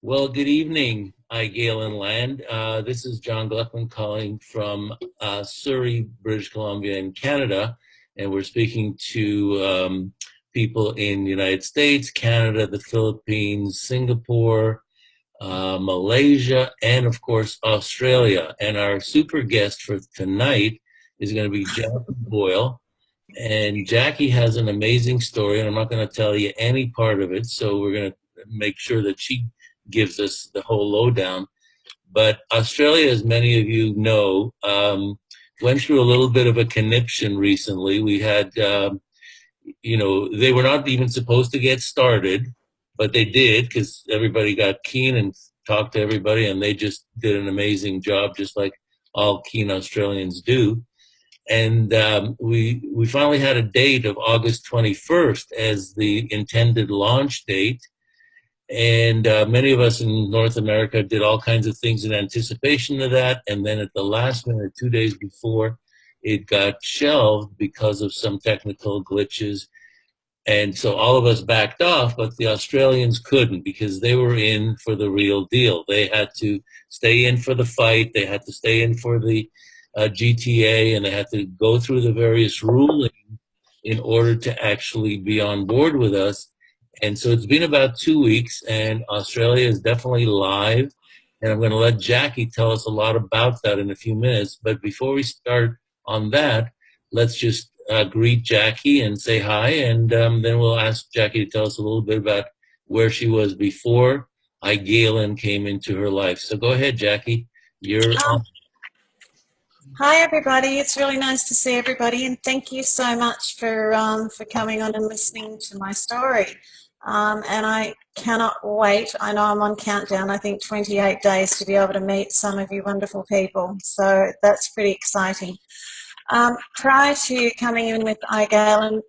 Well, good evening, Galen Land. This is John Gluckman calling from Surrey, British Columbia in Canada, and we're speaking to people in the United States, Canada, the Philippines, Singapore, Malaysia, and of course, Australia. And our super guest for tonight is going to be Jackie Boyle. And Jackie has an amazing story, and I'm not going to tell you any part of it. So we're going to make sure that she gives us the whole lowdown. But Australia, as many of you know, went through a little bit of a conniption recently. We had, they were not even supposed to get started, but they did because everybody got keen and talked to everybody, and they just did an amazing job, just like all keen Australians do. And we finally had a date of August 21st as the intended launch date. And many of us in North America did all kinds of things in anticipation of that. And then at the last minute, 2 days before, it got shelved because of some technical glitches. And so all of us backed off, but the Australians couldn't because they were in for the real deal. They had to stay in for the fight. They had to stay in for the GTA, and they had to go through the various rulings in order to actually be on board with us. And so it's been about 2 weeks, and Australia is definitely live. And I'm going to let Jackie tell us a lot about that in a few minutes. But before we start on that, let's just greet Jackie and say hi. And then we'll ask Jackie to tell us a little bit about where she was before Galen came into her life. So go ahead, Jackie. You're on. Hi everybody, it's really nice to see everybody, and thank you so much for coming on and listening to my story. And I cannot wait. I know I'm on countdown, I think 28 days to be able to meet some of you wonderful people. So that's pretty exciting. Prior to coming in with iGale,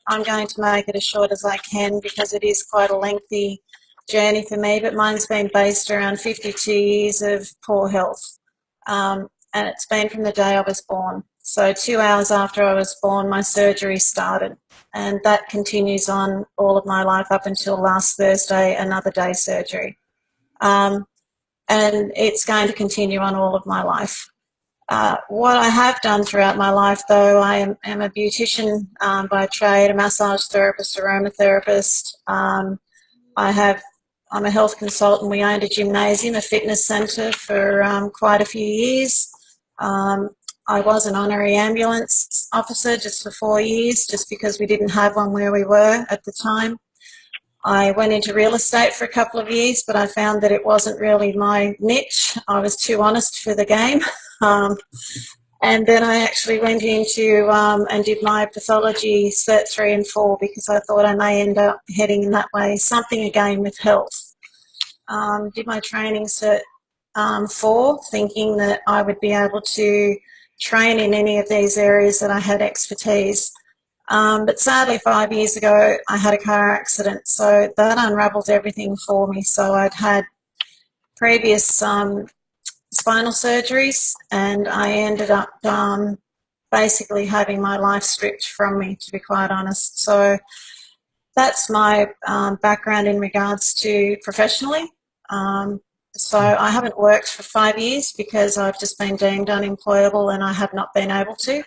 I'm going to make it as short as I can because it is quite a lengthy journey for me, but mine's been based around 52 years of poor health. And it's been from the day I was born. So 2 hours after I was born, my surgery started. And that continues on all of my life up until last Thursday, another day surgery. And it's going to continue on all of my life. What I have done throughout my life, though, I am a beautician by trade, a massage therapist, aromatherapist. I'm a health consultant. We owned a gymnasium, a fitness centre for quite a few years. I was an honorary ambulance officer just for 4 years, just because we didn't have one where we were at the time. I went into real estate for a couple of years, but I found that it wasn't really my niche. I was too honest for the game. And then I actually went into and did my pathology Cert 3 and 4 because I thought I may end up heading in that way, something again with health. Did my training Cert 4, thinking that I would be able to train in any of these areas that I had expertise. But sadly, 5 years ago, I had a car accident, so that unravelled everything for me. So I'd had previous spinal surgeries, and I ended up basically having my life stripped from me, to be quite honest. So that's my background in regards to professionally. So I haven't worked for 5 years because I've just been deemed unemployable and I have not been able to.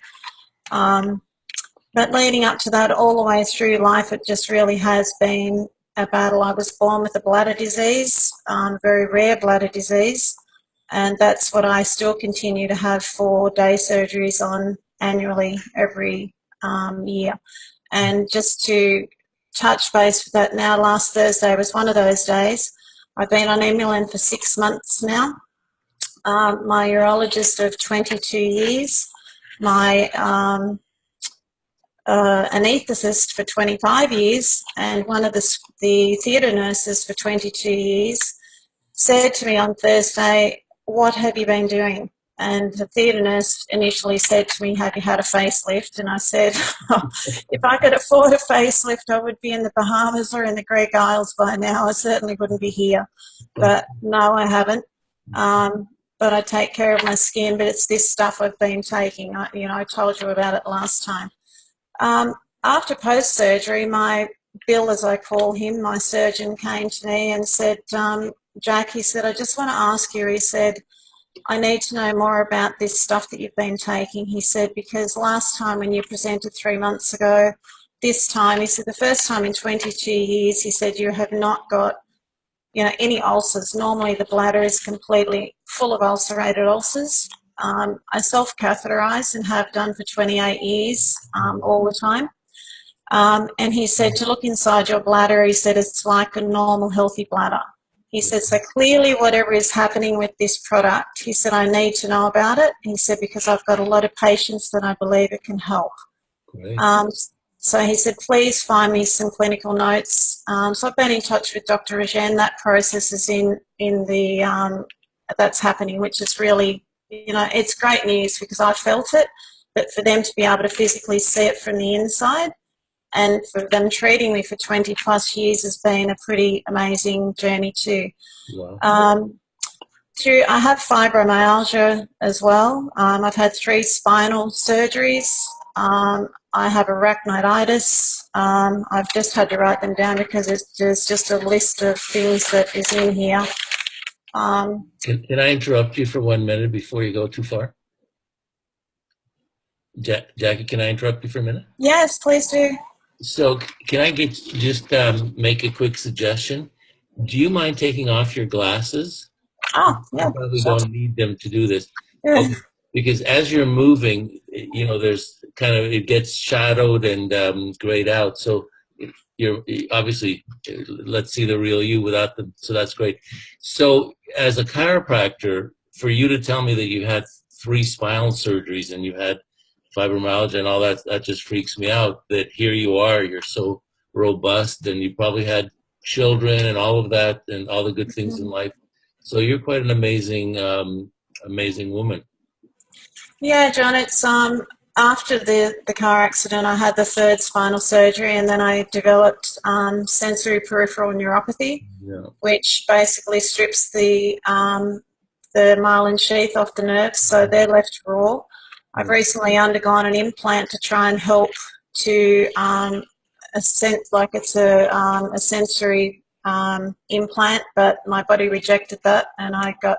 But leading up to that, all the way through life, it just really has been a battle. I was born with a bladder disease, very rare bladder disease, and that's what I still continue to have 4 day surgeries on annually every year. And just to touch base with that now, last Thursday was one of those days. I've been on Emulin for 6 months now. My urologist of 22 years, my anaesthetist for 25 years, and one of the theatre nurses for 22 years, said to me on Thursday, "What have you been doing?" And the theatre nurse initially said to me, "Have you had a facelift?" And I said, if I could afford a facelift, I would be in the Bahamas or in the Greek Isles by now. I certainly wouldn't be here. But no, I haven't. But I take care of my skin, but it's this stuff I've been taking. I told you about it last time. After post-surgery, my Bill, as I call him, my surgeon, came to me and said, Jack, he said, I just want to ask you, he said, I need to know more about this stuff that you've been taking. He said, because last time when you presented 3 months ago, this time, he said, the first time in 22 years, he said, you have not got, any ulcers. Normally the bladder is completely full of ulcerated ulcers. I self-catheterise and have done for 28 years, all the time. And he said to look inside your bladder, he said it's like a normal, healthy bladder. He said, so clearly whatever is happening with this product, he said, I need to know about it. He said, because I've got a lot of patients that I believe it can help. Great. So he said, please find me some clinical notes. So I've been in touch with Dr. Rajan. That process is in the, that's happening, which is really, it's great news because I felt it, but for them to be able to physically see it from the inside, and for them treating me for 20 plus years has been a pretty amazing journey too. Wow. I have fibromyalgia as well. I've had 3 spinal surgeries. I have arachnoiditis. I've just had to write them down because there's just a list of things that is in here. Can I interrupt you for 1 minute before you go too far? Jackie, can I interrupt you for a minute? Yes, please do. So can I just make a quick suggestion? Do you mind taking off your glasses? Oh, yeah. You probably don't need them to do this. Yeah. Okay. Because as you're moving, there's kind of, it gets shadowed and grayed out. So you're obviously, let's see the real you without them. So that's great. So as a chiropractor, for you to tell me that you had 3 spinal surgeries and you had fibromyalgia and all that, that just freaks me out, that here you are, you're so robust and you probably had children and all of that and all the good things in life. So you're quite an amazing, amazing woman. Yeah, John, it's after the car accident, I had the 3rd spinal surgery, and then I developed sensory peripheral neuropathy, which basically strips the myelin sheath off the nerves, so they're left raw. I've recently undergone an implant to try and help to like it's a sensory implant, but my body rejected that, and I got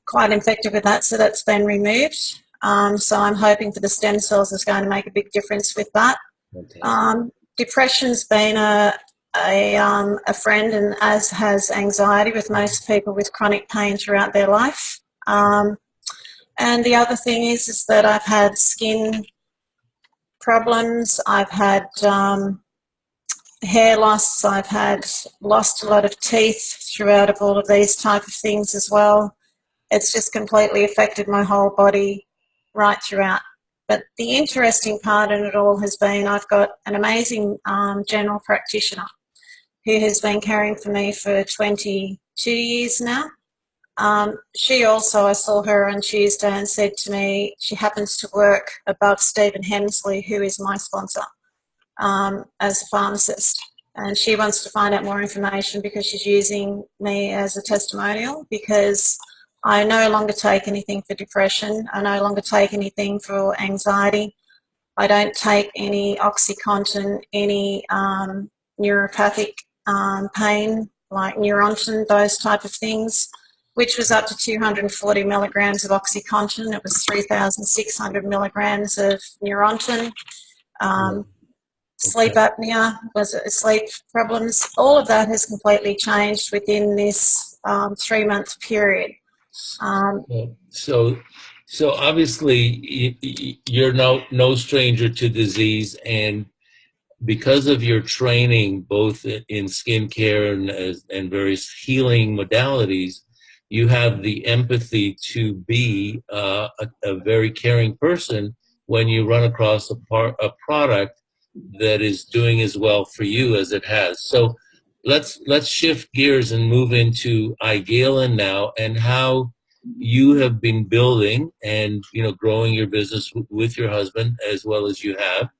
quite infected with that, so that's been removed. So I'm hoping for the stem cells is going to make a big difference with that. Depression's been a friend, and as has anxiety with most people with chronic pain throughout their life. And the other thing is that I've had skin problems, I've had hair loss, I've had lost a lot of teeth throughout of all of these type of things as well. It's just completely affected my whole body right throughout. But the interesting part in it all has been I've got an amazing general practitioner who has been caring for me for 22 years now. She also, I saw her on Tuesday and said to me, she happens to work above Stephen Hemsley, who is my sponsor, as a pharmacist. And she wants to find out more information because she's using me as a testimonial, because I no longer take anything for depression. I no longer take anything for anxiety. I don't take any OxyContin, any neuropathic pain like Neurontin, those type of things, which was up to 240 milligrams of OxyContin. It was 3,600 milligrams of Neurontin. Sleep apnea, sleep problems, all of that has completely changed within this 3-month period. So obviously you're no stranger to disease, and because of your training, both in skincare and various healing modalities, you have the empathy to be a very caring person when you run across a product that is doing as well for you as it has. So let's shift gears and move into Galen now, and how you have been building and growing your business with your husband as well as you have.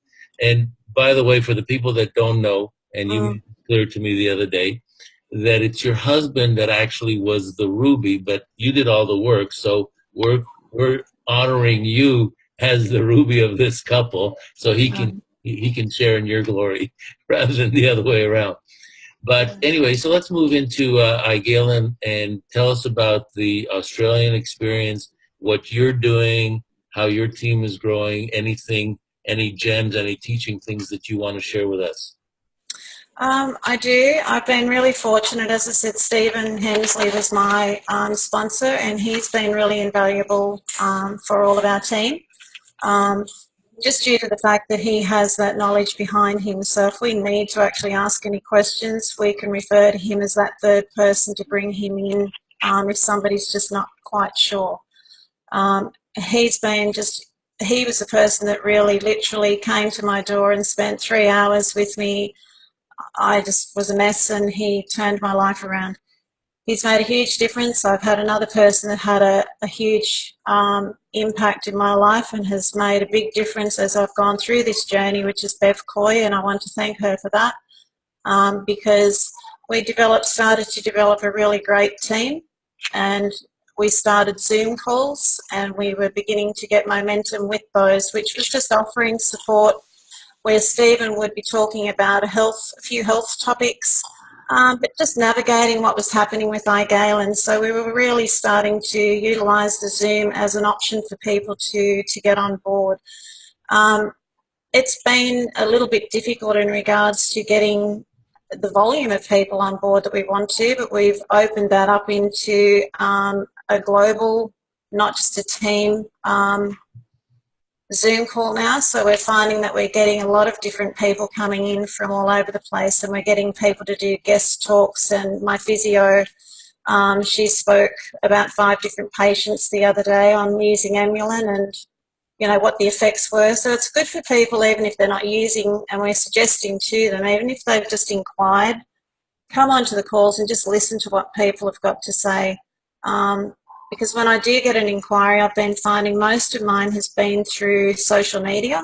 And by the way, for the people that don't know, and you made it clear to me the other day, that it's your husband that actually was the ruby, but you did all the work. So we're honoring you as the ruby of this couple, so he can share in your glory rather than the other way around. But anyway, so let's move into Galen, and tell us about the Australian experience, what you're doing, how your team is growing, anything, any gems, any teaching things that you want to share with us. I do. I've been really fortunate. As I said, Stephen Hensley was my sponsor, and he's been really invaluable for all of our team. Um, just due to the fact that he has that knowledge behind him. So if we need to actually ask any questions, we can refer to him as that third person to bring him in if somebody's just not quite sure. He's been just, he was the person that really literally came to my door and spent 3 hours with me. I just was a mess and he turned my life around. He's made a huge difference. I've had another person that had a huge impact in my life and has made a big difference as I've gone through this journey, which is Bev Coy, and I want to thank her for that because we started to develop a really great team, and we started Zoom calls, and we were beginning to get momentum with those, which was just offering support where Stephen would be talking about a few health topics, but just navigating what was happening with Galen. So we were really starting to utilise the Zoom as an option for people to get on board. It's been a little bit difficult in regards to getting the volume of people on board that we want to, but we've opened that up into a global, not just a team, Zoom call now. So we're finding that we're getting a lot of different people coming in from all over the place, and we're getting people to do guest talks. And my physio, she spoke about 5 different patients the other day on using Amulin and, you know, what the effects were. So it's good for people even if they're not using, and we're suggesting to them, even if they've just inquired, come onto the calls and just listen to what people have got to say. Because when I do get an inquiry, I've been finding most of mine has been through social media,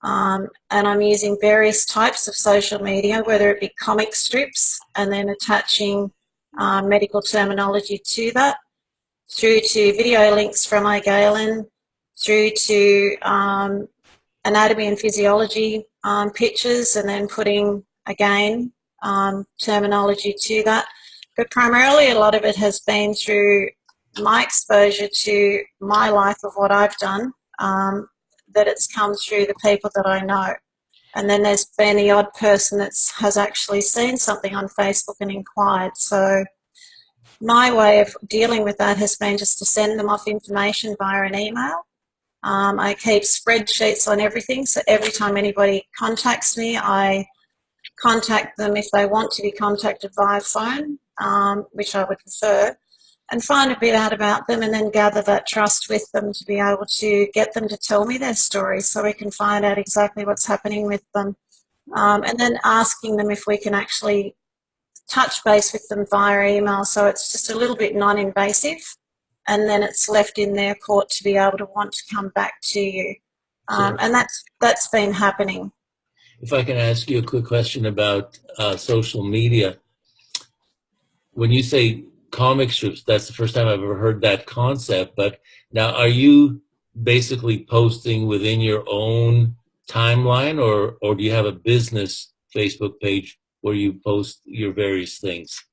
and I'm using various types of social media, whether it be comic strips and then attaching medical terminology to that, through to video links from Galen, through to anatomy and physiology pictures, and then putting, again, terminology to that. But primarily a lot of it has been through my exposure to my life of what I've done, that it's come through the people that I know. And then there's been the odd person that has actually seen something on Facebook and inquired. So my way of dealing with that has been just to send them off information via an email. I keep spreadsheets on everything, so every time anybody contacts me, I contact them if they want to be contacted via phone, which I would prefer, and find a bit out about them and then gather that trust with them to be able to get them to tell me their story so we can find out exactly what's happening with them. And then asking them if we can actually touch base with them via email, so it's just a little bit non-invasive, and then it's left in their court to be able to want to come back to you. And that's been happening. If I can ask you a quick question about social media. When you say comic strips, that's the first time I've ever heard that concept. But now, are you basically posting within your own timeline, or do you have a business Facebook page where you post your various things?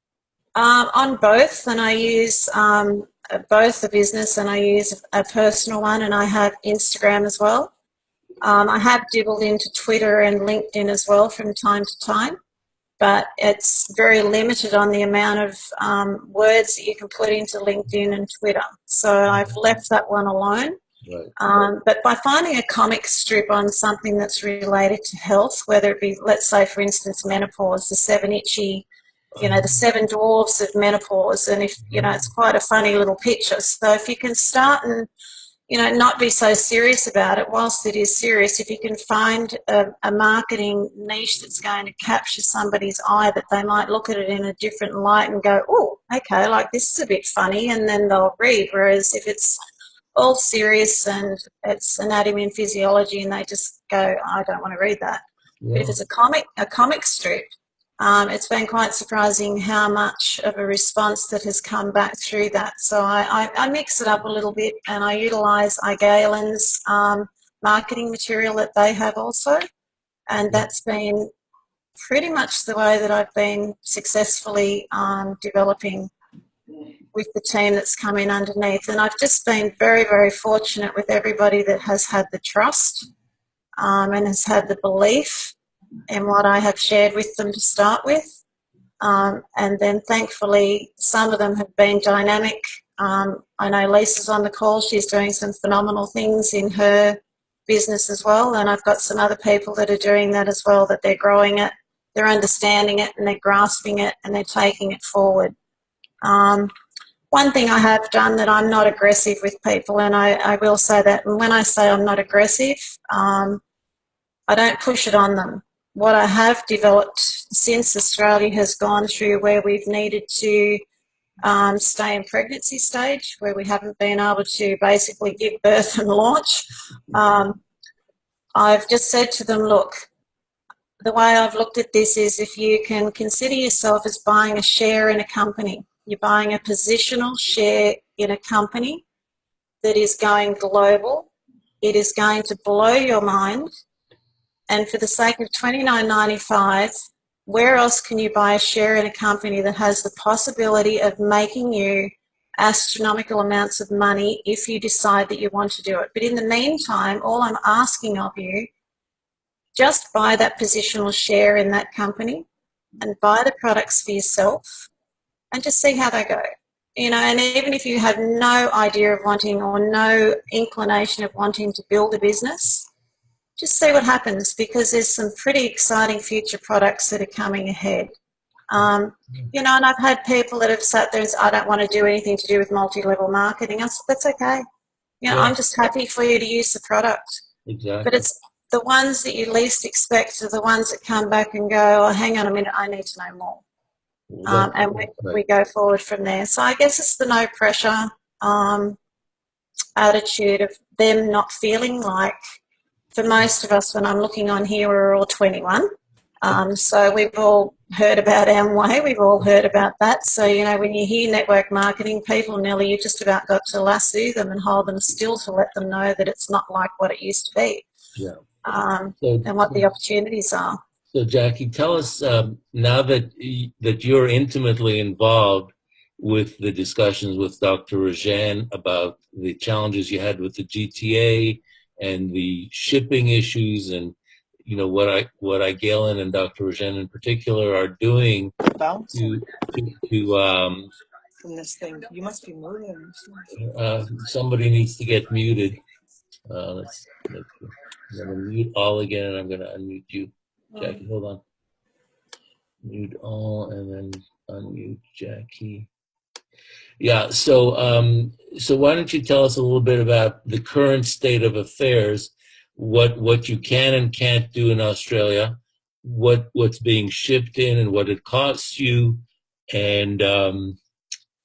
On both, and I use both the business and I use a personal one, and I have Instagram as well. I have dibbled into Twitter and LinkedIn as well from time to time, but it's very limited on the amount of words that you can put into LinkedIn and Twitter. So I've left that one alone. Right. But by finding a comic strip on something that's related to health, whether it be, let's say, for instance, menopause, the 7 itchy, the 7 dwarfs of menopause, and if, it's quite a funny little picture. So if you can start and, not be so serious about it, whilst it is serious, if you can find a marketing niche that's going to capture somebody's eye, that they might look at it in a different light and go, oh, okay, like this is a bit funny, and then they'll read. Whereas if it's all serious and it's anatomy and physiology and they just go, I don't want to read that. Yeah. But if it's a comic strip, it's been quite surprising how much of a response that has come back through that. So I mix it up a little bit, and I utilise Galen's marketing material that they have also, and that's been pretty much the way that I've been successfully developing with the team that's come in underneath. And I've just been very, very fortunate with everybody that has had the trust and has had the belief in what I have shared with them to start with. And then thankfully, some of them have been dynamic. I know Lisa's on the call. She's doing some phenomenal things in her business as well. And I've got some other people that are doing that as well, that they're growing it, they're understanding it, and they're grasping it, and they're taking it forward. One thing I have done, that I'm not aggressive with people, and I will say that. And when I say I'm not aggressive, I don't push it on them. What I have developed since Australia has gone through where we've needed to stay in pregnancy stage, where we haven't been able to basically give birth and launch, I've just said to them, look, the way I've looked at this is, if you can consider yourself as buying a share in a company, you're buying a positional share in a company that is going global, it is going to blow your mind. And for the sake of $29.95, where else can you buy a share in a company that has the possibility of making you astronomical amounts of money if you decide that you want to do it? But in the meantime, all I'm asking of you, just buy that positional share in that company and buy the products for yourself and just see how they go. You know, and even if you have no idea of wanting, or no inclination of wanting to build a business, just see what happens, because there's some pretty exciting future products that are coming ahead. You know, and I've had people that have sat there and said, I don't want to do anything to do with multi-level marketing. I said, that's okay. You know, I'm just happy for you to use the product. Exactly. But it's the ones that you least expect are the ones that come back and go, oh, hang on a minute, I need to know more. And we go forward from there. So I guess it's the no pressure attitude of them not feeling like, for most of us, when I'm looking on here, we're all 21. So we've all heard about Amway. We've all heard about that. So, you know, when you hear network marketing, people nearly, you just about got to lasso them and hold them still to let them know that it's not like what it used to be. Yeah. And what the opportunities are. So, Jackie, tell us, now that you're intimately involved with the discussions with Dr. Rajan about the challenges you had with the GTA and the shipping issues, and you know what Galen and Dr. Rajan in particular are doing to from this thing. You must be moving. somebody needs to get muted. Let's make sure. I'm going to mute all again, and I'm going to unmute you. Jackie, hold on. Mute all and then unmute Jackie. Yeah, so so why don't you tell us a little bit about the current state of affairs, what you can and can't do in Australia, what's being shipped in and what it costs you, and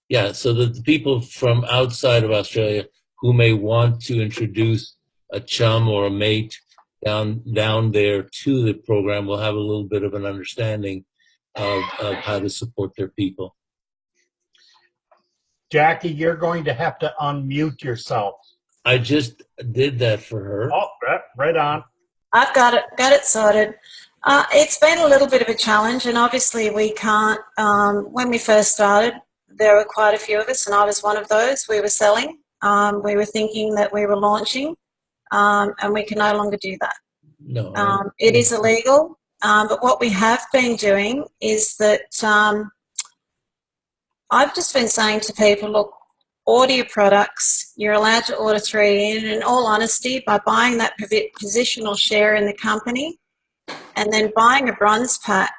yeah, so that the people from outside of Australia who may want to introduce a chum or a mate down there to the program will have a little bit of an understanding of how to support their people. Jackie, you're going to have to unmute yourself. I just did that for her. Oh, right on. I've got it sorted. It's been a little bit of a challenge, and obviously we can't, when we first started, there were quite a few of us, and I was one of those. We were selling. We were thinking that we were launching, and we can no longer do that. No. It is illegal, but what we have been doing is that I've just been saying to people, look, order your products. You're allowed to order 3 in. In all honesty, by buying that positional share in the company and then buying a bronze pack,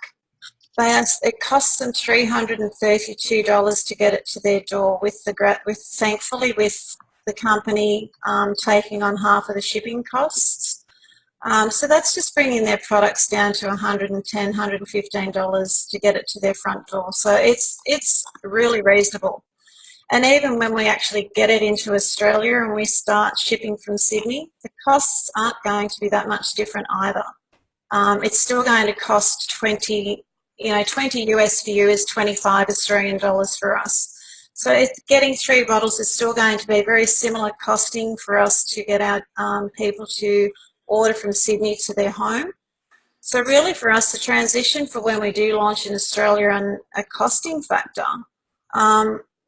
it costs them $332 to get it to their door, thankfully with the company taking on half of the shipping costs. So that's just bringing their products down to $110, $115 to get it to their front door. So it's really reasonable. And even when we actually get it into Australia and we start shipping from Sydney, the costs aren't going to be that much different either. It's still going to cost 20 US for you is 25 Australian dollars for us. So getting 3 bottles is still going to be very similar costing for us to get our people to order from Sydney to their home. So really for us, the transition for when we do launch in Australia and a costing factor,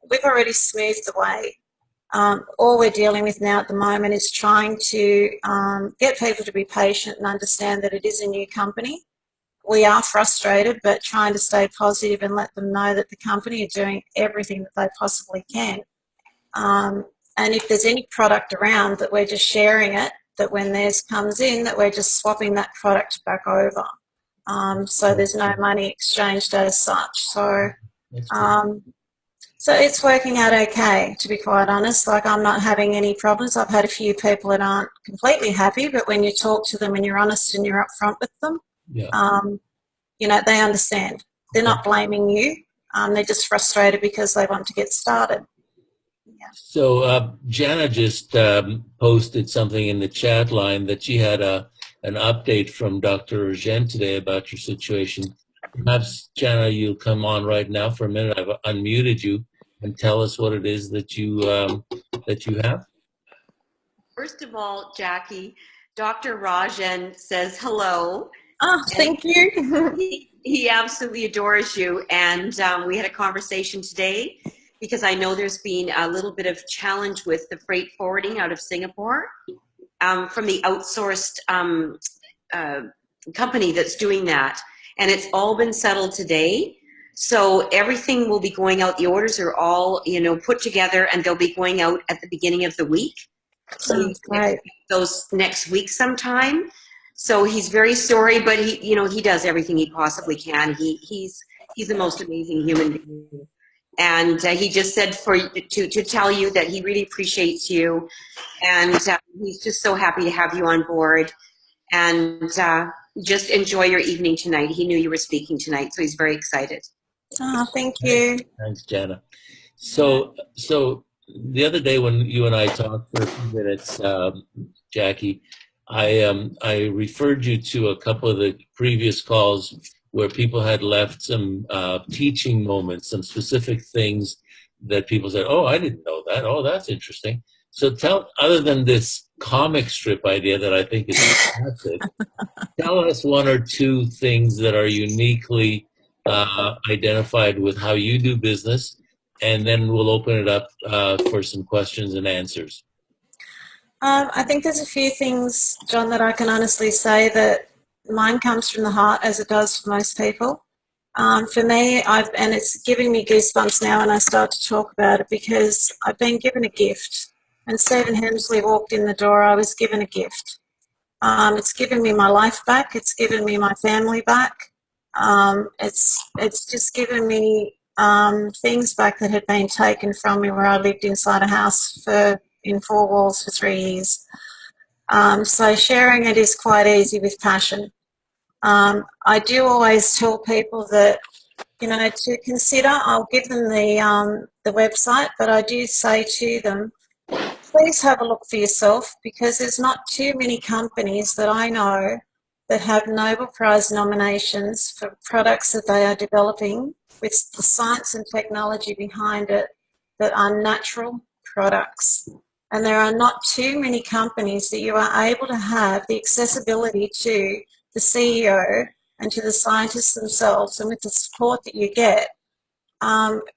we've already smoothed the way. All we're dealing with now at the moment is trying to get people to be patient and understand that it is a new company. We are frustrated, but trying to stay positive and let them know that the company are doing everything that they possibly can. And if there's any product around, that we're just sharing it, that when theirs comes in, that we're just swapping that product back over. So there's no money exchanged as such. So so it's working out okay, to be quite honest. Like, I'm not having any problems. I've had a few people that aren't completely happy, but when you talk to them and you're honest and you're upfront with them, you know, they understand. They're not blaming you. They're just frustrated because they want to get started. So Jana just posted something in the chat line that she had an update from Dr. Urgen today about your situation. Perhaps, Jana, you'll come on right now for a minute. I've unmuted you, and tell us what it is that you have. First of all, Jackie, Dr. Rajan says hello. Oh, thank you. He absolutely adores you, and we had a conversation today because I know there's been a little bit of challenge with the freight forwarding out of Singapore from the outsourced company that's doing that, and it's all been settled today. So everything will be going out. The orders are all, you know, put together, and they'll be going out at the beginning of the week. So you can expect those next week sometime. So he's very sorry, but he, you know, he does everything he possibly can. He's the most amazing human being, and he just said to tell you that he really appreciates you, and he's just so happy to have you on board. And just enjoy your evening tonight. He knew you were speaking tonight, so he's very excited. Oh, thank you. Thanks, Jana. So the other day when you and I talked for a few minutes, Jackie, I referred you to a couple of the previous calls where people had left some teaching moments, some specific things that people said, "Oh, I didn't know that. Oh, that's interesting." So other than this comic strip idea that I think is fantastic, tell us one or two things that are uniquely identified with how you do business, and then we'll open it up for some questions and answers. I think there's a few things, John, that I can honestly say that mine comes from the heart, as it does for most people. For me, and it's giving me goosebumps now when I start to talk about it, because I've been given a gift. When Stephen Hemsley walked in the door, I was given a gift. It's given me my life back. It's given me my family back. It's just given me things back that had been taken from me, where I lived inside a house in 4 walls for 3 years. So sharing it is quite easy with passion. I do always tell people that, you know, to consider. I'll give them the website, but I do say to them, please have a look for yourself, because there's not too many companies that I know that have Nobel Prize nominations for products that they are developing with the science and technology behind it that are natural products. And there are not too many companies that you are able to have the accessibility to the CEO and to the scientists themselves, and with the support that you get.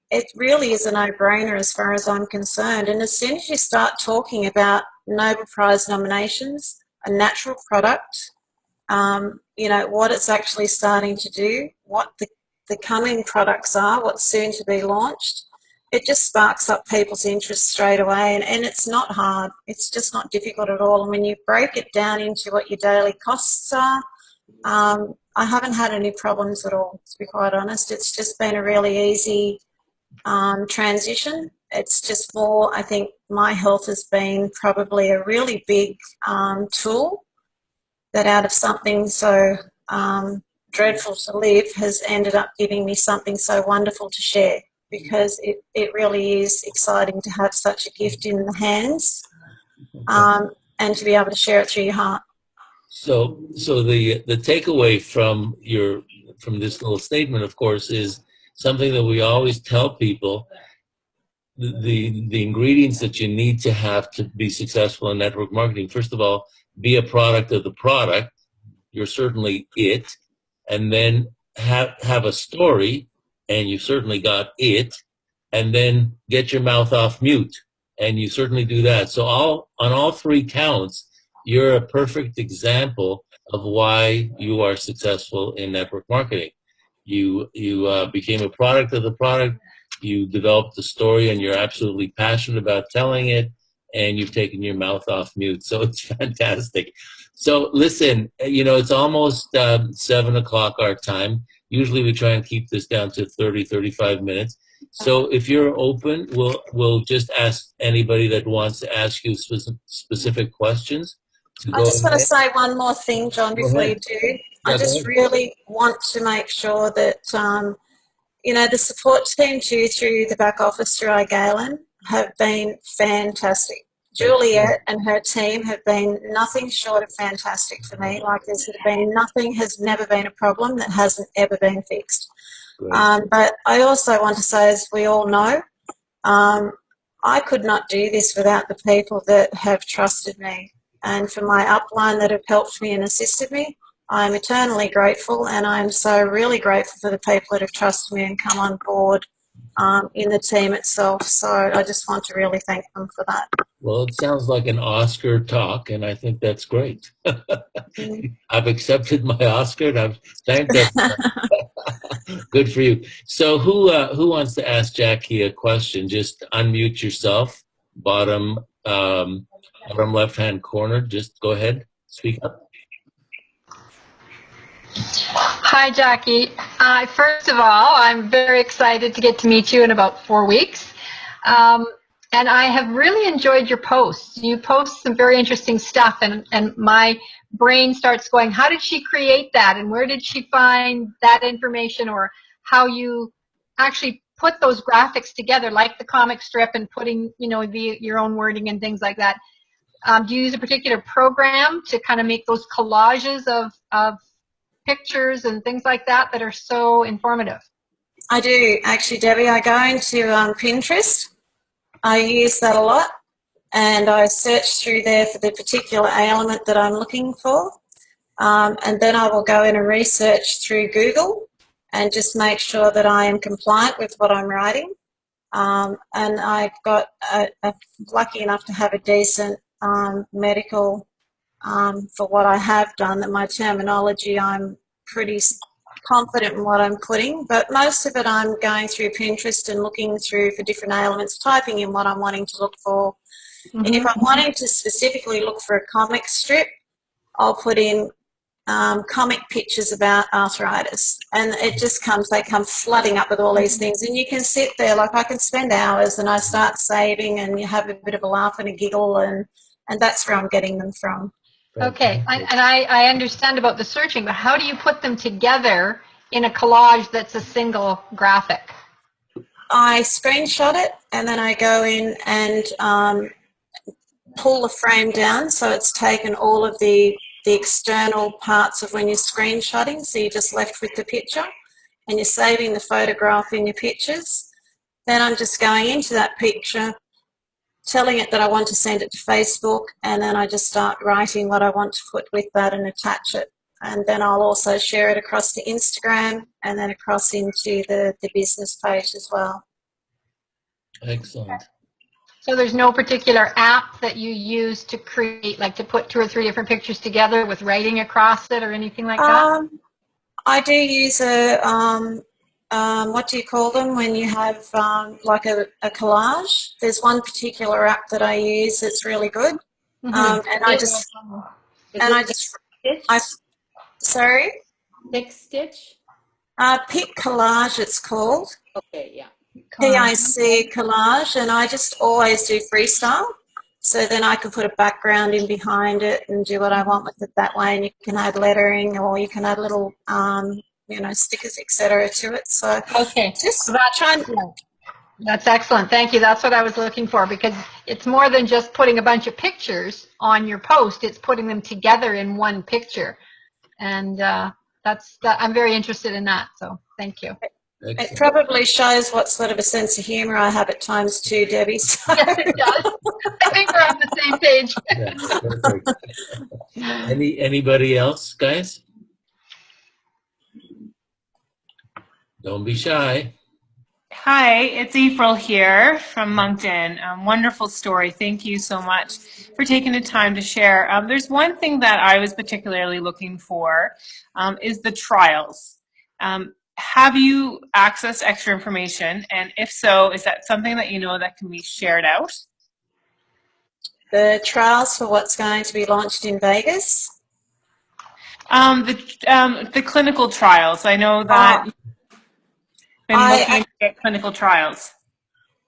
It really is a no-brainer as far as I'm concerned. And as soon as you start talking about Nobel Prize nominations, a natural product, you know, what it's actually starting to do, what the coming products are, what's soon to be launched, it just sparks up people's interest straight away. And it's not hard. It's just not difficult at all. And when you break it down into what your daily costs are, I haven't had any problems at all, to be quite honest. It's just been a really easy transition. It's just more, I think my health has been probably a really big tool that, out of something so dreadful to live, has ended up giving me something so wonderful to share, because it really is exciting to have such a gift in the hands and to be able to share it through your heart. So the takeaway from this little statement, of course, is something that we always tell people: the ingredients that you need to have to be successful in network marketing. First of all, be a product of the product. you're certainly it, and then have a story, and you certainly got it, and then get your mouth off mute, and you certainly do that. So on all three counts, you're a perfect example of why you are successful in network marketing. You became a product of the product. You developed the story, and you're absolutely passionate about telling it, and you've taken your mouth off mute. So it's fantastic. So listen, it's almost 7 o'clock our time. Usually we try and keep this down to 30, 35 minutes. So if you're open, we'll just ask anybody that wants to ask you specific questions to I go just want to ahead. say one more thing, John, Go before you ahead. do. I Yeah, go just ahead. really want to make sure that, the support team too, through the back office through Galen, have been fantastic. Juliet and her team have been nothing short of fantastic for me. Like there's been nothing, has never been a problem that hasn't ever been fixed. Great. But I also want to say, as we all know, I could not do this without the people that have trusted me. And for my upline that have helped me and assisted me, I'm eternally grateful, and I'm so really grateful for the people that have trusted me and come on board in the team itself. So I just want to really thank them for that. Well, it sounds like an Oscar talk, and I think that's great. I've accepted my Oscar, and I've thanked everyone. Good for you. So who wants to ask Jackie a question? Just unmute yourself, bottom left-hand corner. Just go ahead, speak up. Hi, Jackie. First of all, I'm very excited to get to meet you in about 4 weeks. And I have really enjoyed your posts. You post some very interesting stuff, and my brain starts going, how did she create that? And where did she find that information? Or how you actually put those graphics together, like the comic strip, and putting, your own wording and things like that. Do you use a particular program to kind of make those collages of pictures and things like that that are so informative? I do, actually, Debbie. I go into Pinterest. I use that a lot, and I search through there for the particular element that I'm looking for. And then I will go in and research through Google and just make sure that I am compliant with what I'm writing. And I've got lucky enough to have a decent medical for what I have done, that my terminology, I'm pretty confident in what I'm putting, but most of it I'm going through Pinterest and looking through for different elements, typing in what I'm wanting to look for. And if I'm wanting to specifically look for a comic strip, I'll put in comic pictures about arthritis, and they come flooding up with all these things, and you can sit there, like I can spend hours, and I start saving, and you have a bit of a laugh and a giggle, and that's where I'm getting them from. Okay, I understand about the searching, but how do you put them together in a collage that's a single graphic? I screenshot it, and then I go in and pull the frame down, so it's taken all of the external parts of when you're screenshotting, so you're just left with the picture, and you're saving the photograph in your pictures. Then I'm just going into that picture, telling it that I want to send it to Facebook, and then I just start writing what I want to put with that and attach it. And then I'll also share it across to Instagram and then across into the business page as well. Excellent. So there's no particular app that you use to create, like to put 2 or 3 different pictures together with writing across it or anything like that? I do use a, what do you call them when you have like a collage? There's one particular app that I use that's really good. And I just, sorry? Pick Stitch? Pick Collage it's called. Okay, yeah. PIC Collage, and I just always do freestyle. So then I can put a background in behind it and do what I want with it that way. And you can add lettering, or you can add little, stickers, etc. to it. So Okay, just that's excellent. Thank you. That's what I was looking for, because it's more than just putting a bunch of pictures on your post. It's putting them together in one picture, and I'm very interested in that. So thank you. It Excellent. probably shows what sort of a sense of humour I have at times too, Debbie. So. Yes, it does. I think we're on the same page. Yeah, perfect. Anybody else, guys? Don't be shy. Hi, it's April here from Moncton. Wonderful story. Thank you so much for taking the time to share. There's one thing that I was particularly looking for is the trials. Have you accessed extra information? And if so, is that something that you know that can be shared out? The trials for what's going to be launched in Vegas. The clinical trials. I know that you've been looking at clinical trials.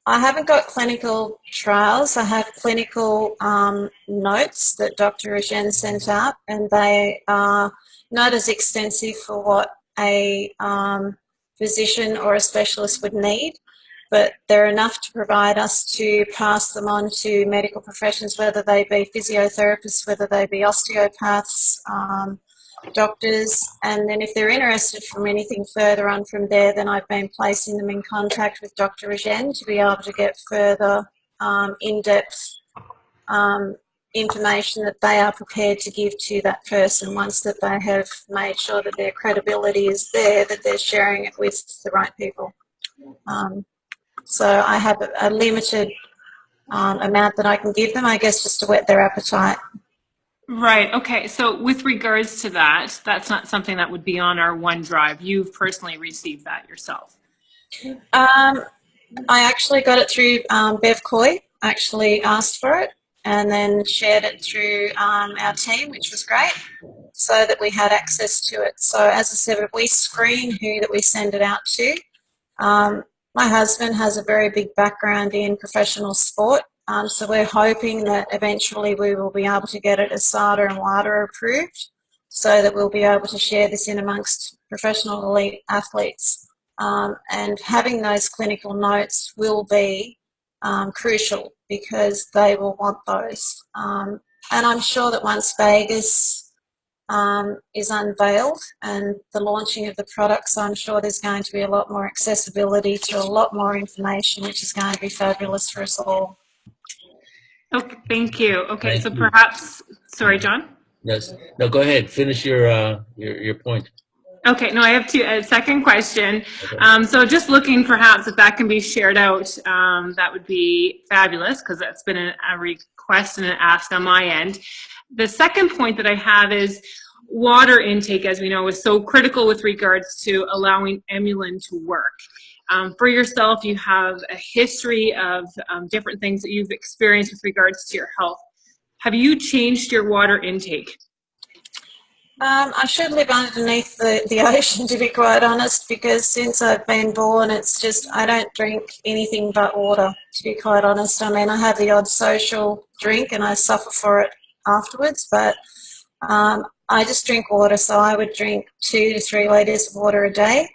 I haven't got clinical trials. I have clinical notes that Dr. Eugène sent out, and they are not as extensive for what a physician or a specialist would need, but they're enough to provide us to pass them on to medical professions, whether they be physiotherapists, whether they be osteopaths, doctors, and then if they're interested from anything further on from there, then I've been placing them in contact with Dr. Eugène to be able to get further in-depth information that they are prepared to give to that person once that they have made sure that their credibility is there, that they're sharing it with the right people. So I have a limited amount that I can give them, I guess, just to whet their appetite. Right. Okay. So with regards to that, that's not something that would be on our OneDrive. You've personally received that yourself. I actually got it through Bev Coy. I actually asked for it and then shared it through our team, which was great, so that we had access to it. So as I said, we screen who that we send it out to. My husband has a very big background in professional sport, so we're hoping that eventually we will be able to get it ASADA and WADA approved, so that we'll be able to share this in amongst professional elite athletes. And having those clinical notes will be crucial because they will want those. And I'm sure that once Vegas is unveiled and the launching of the products, I'm sure there's going to be a lot more accessibility to a lot more information, which is going to be fabulous for us all. Okay, thank you. Okay, Thank so you. perhaps, sorry, John? Yes. No, go ahead. Finish your point. Okay, no, I have a second question. So just looking perhaps if that can be shared out, that would be fabulous because that's been a request and an ask on my end. The second point that I have is water intake, as we know, is so critical with regards to allowing Emulin to work. For yourself, you have a history of different things that you've experienced with regards to your health. Have you changed your water intake? I should live underneath the ocean, to be quite honest, because since I've been born, it's just I don't drink anything but water, to be quite honest. I mean, I have the odd social drink and I suffer for it afterwards, but I just drink water, so I would drink 2 to 3 litres of water a day.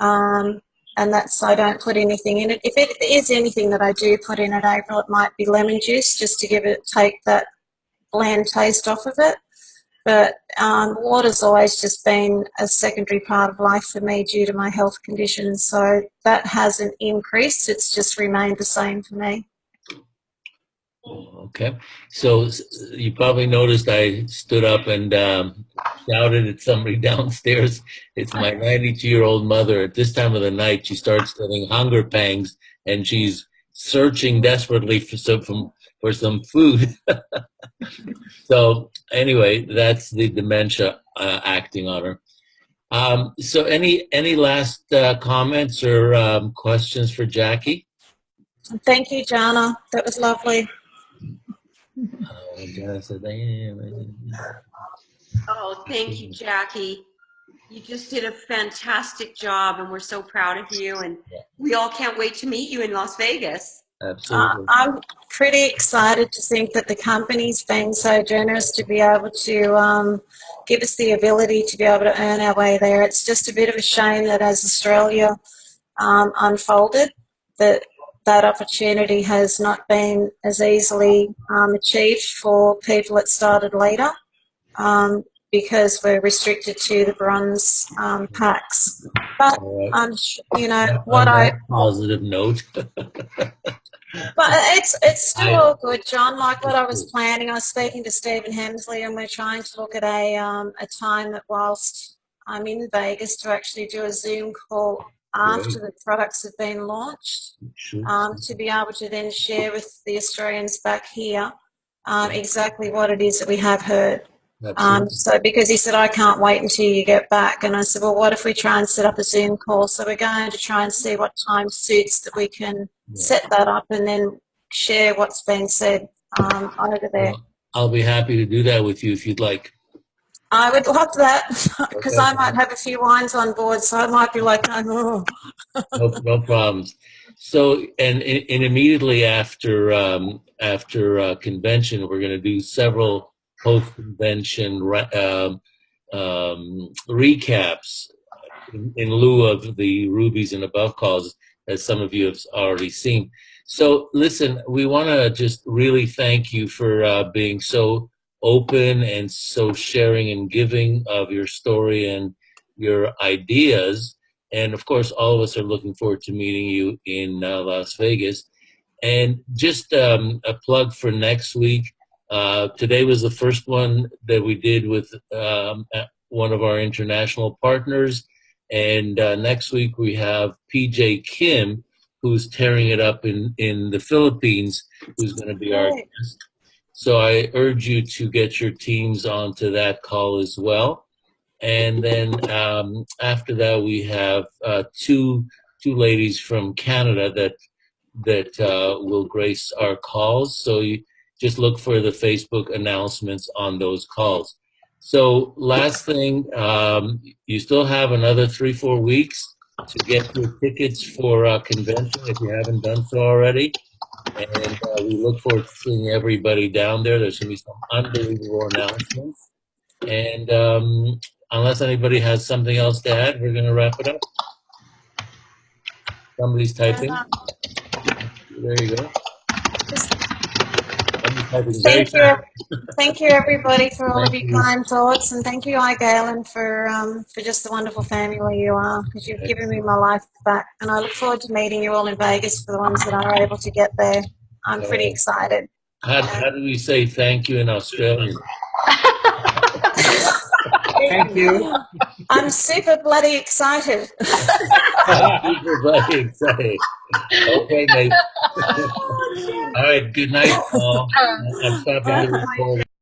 And that's, I don't put anything in it. If it is anything that I do put in it, April, it might be lemon juice just to take that bland taste off of it. But water's always just been a secondary part of life for me due to my health conditions. So that hasn't increased. It's just remained the same for me. Okay. So you probably noticed I stood up and shouted at somebody downstairs. It's my 92-year-old mother. At this time of the night, she starts getting hunger pangs, and she's searching desperately for some food. So anyway, that's the dementia acting on her. So any last comments or questions for Jackie? Thank you, Jana. That was lovely. Oh, thank you, Jackie. You just did a fantastic job, and we're so proud of you. And we all can't wait to meet you in Las Vegas. Absolutely. I'm pretty excited to think that the company's been so generous to be able to give us the ability to be able to earn our way there. It's just a bit of a shame that as Australia unfolded, that opportunity has not been as easily achieved for people that started later. because we're restricted to the bronze packs. But All right. you know On what that positive note. But it's still all good, John. Like what I was Good. planning, I was speaking to Stephen Hemsley, and we're trying to look at a time that whilst I'm in Vegas to actually do a Zoom call after the products have been launched, Sure. to be able to then share with the Australians back here exactly what it is that we have heard. So because he said, I can't wait until you get back. And I said, well, what if we try and set up a Zoom call? So we're going to try and see what time suits that we can set that up and then share what's been said over there. Well, I'll be happy to do that with you if you'd like. I would love that because Okay. I might have a few wines on board, so I might be like, oh. No problems. So, and immediately after convention, we're going to do several post-convention recaps in lieu of the rubies and above calls, as some of you have already seen. So, listen, we want to just really thank you for being so open and so sharing and giving of your story and your ideas. And of course, all of us are looking forward to meeting you in Las Vegas. And just a plug for next week. Today was the first one that we did with one of our international partners. And next week we have PJ Kim, who's tearing it up in the Philippines, who's going to be our guest. So I urge you to get your teams onto that call as well. And then after that, we have two ladies from Canada that will grace our calls. So you just look for the Facebook announcements on those calls. So last thing, you still have another 3-4 weeks to get your tickets for convention if you haven't done so already. And we look forward to seeing everybody down there. There's going to be some unbelievable announcements. And unless anybody has something else to add, we're going to wrap it up. Somebody's typing. There you go. Somebody's typing very fast. Thank you, everybody, for all of your kind thoughts, and thank you, Galen, for just the wonderful family you are, because you've given me my life back. And I look forward to meeting you all in Vegas for the ones that are able to get there. I'm pretty excited. How do we say thank you in Australian? Thank you. I'm super bloody excited. Super bloody excited. Okay, mate. All right, good night, Paul. I'm stopping the recording.